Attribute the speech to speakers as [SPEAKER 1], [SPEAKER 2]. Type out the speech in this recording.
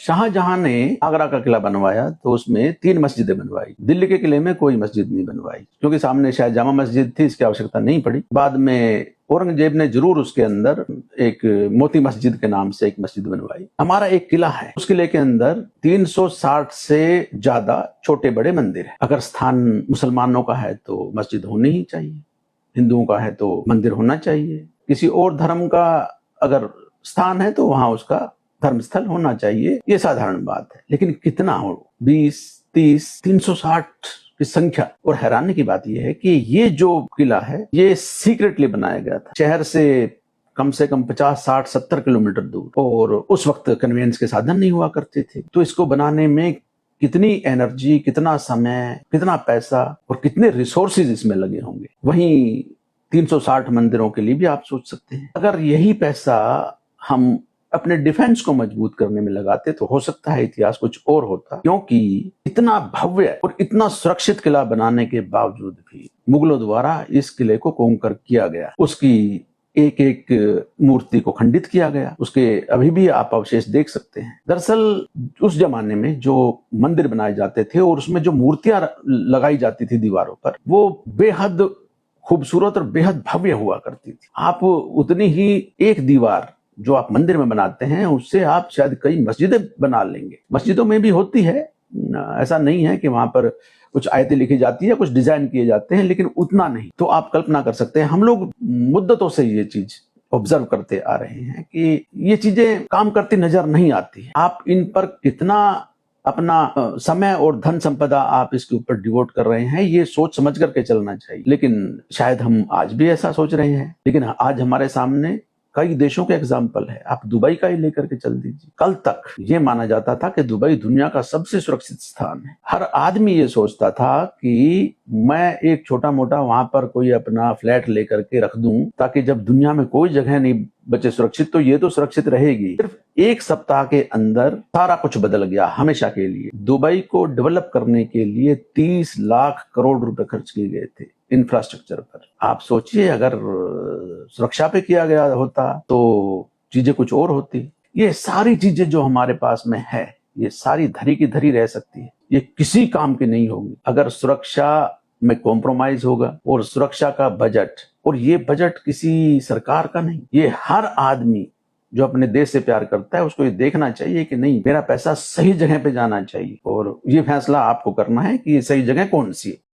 [SPEAKER 1] शाहजहां ने आगरा का किला बनवाया तो उसमें 3 मस्जिदें बनवाई। दिल्ली के किले में कोई मस्जिद नहीं बनवाई क्योंकि सामने शायद जामा मस्जिद थी, इसकी आवश्यकता नहीं पड़ी। बाद में औरंगजेब ने जरूर उसके अंदर एक मोती मस्जिद के नाम से एक मस्जिद बनवाई। हमारा एक किला है, उस किले के अंदर 360 से ज्यादा छोटे बड़े मंदिर है। अगर स्थान मुसलमानों का है तो मस्जिद होनी ही चाहिए, हिंदुओं का है तो मंदिर होना चाहिए, किसी और धर्म का अगर स्थान है तो वहां उसका धर्मस्थल होना चाहिए। ये साधारण बात है, लेकिन कितना हो 20, 30, 360 की संख्या। और हैरानी की बात यह है कि ये जो किला है ये सीक्रेटली बनाया गया था, शहर से कम 50, 60, 70 किलोमीटर दूर, और उस वक्त कन्वेंस के साधन नहीं हुआ करते थे। तो इसको बनाने में कितनी एनर्जी, कितना समय, कितना पैसा और कितने रिसोर्सेज इसमें लगे होंगे। वहीं 360 मंदिरों के लिए भी आप सोच सकते हैं, अगर यही पैसा हम अपने डिफेंस को मजबूत करने में लगाते तो हो सकता है इतिहास कुछ और होता। क्योंकि इतना भव्य और इतना सुरक्षित किला बनाने के बावजूद भी मुगलों द्वारा इस किले को कोंकर किया गया। उसकी एक एक मूर्ति को खंडित किया गया, उसके अभी भी आप अवशेष देख सकते हैं। दरअसल उस जमाने में जो मंदिर बनाए जाते थे और उसमें जो मूर्तियां लगाई जाती थी दीवारों पर, वो बेहद खूबसूरत और बेहद भव्य हुआ करती थी। आप उतनी ही एक दीवार जो आप मंदिर में बनाते हैं उससे आप शायद कई मस्जिदें बना लेंगे। मस्जिदों में भी होती है, ऐसा नहीं है कि वहां पर कुछ आयतें लिखी जाती है, कुछ डिजाइन किए जाते हैं, लेकिन उतना नहीं। तो आप कल्पना कर सकते हैं, हम लोग मुद्दतों से ये चीज ऑब्जर्व करते आ रहे हैं कि ये चीजें काम करती नजर नहीं आती। आप इन पर कितना अपना समय और धन संपदा आप इसके ऊपर डिवोट कर रहे हैं, ये सोच समझ करके चलना चाहिए। लेकिन शायद हम आज भी ऐसा सोच रहे हैं, लेकिन आज हमारे सामने कई देशों के एग्जाम्पल है। आप दुबई का ही लेकर के चल दीजिए। कल तक ये माना जाता था कि दुबई दुनिया का सबसे सुरक्षित स्थान है। हर आदमी ये सोचता था कि मैं एक छोटा मोटा वहां पर कोई अपना फ्लैट लेकर के रख दूं ताकि जब दुनिया में कोई जगह नहीं बचे सुरक्षित तो ये तो सुरक्षित रहेगी। सिर्फ एक सप्ताह के अंदर सारा कुछ बदल गया हमेशा के लिए। दुबई को डेवलप करने के लिए 30 लाख करोड़ रुपए खर्च किए गए थे इंफ्रास्ट्रक्चर पर। आप सोचिए अगर सुरक्षा पे किया गया होता तो चीजें कुछ और होती। ये सारी चीजें जो हमारे पास में है, ये सारी धरी की धरी रह सकती है, ये किसी काम की नहीं होगी अगर सुरक्षा में कॉम्प्रोमाइज होगा। और सुरक्षा का बजट, और ये बजट किसी सरकार का नहीं, ये हर आदमी जो अपने देश से प्यार करता है उसको ये देखना चाहिए कि नहीं, मेरा पैसा सही जगह पे जाना चाहिए। और ये फैसला आपको करना है कि ये सही जगह कौन सी है।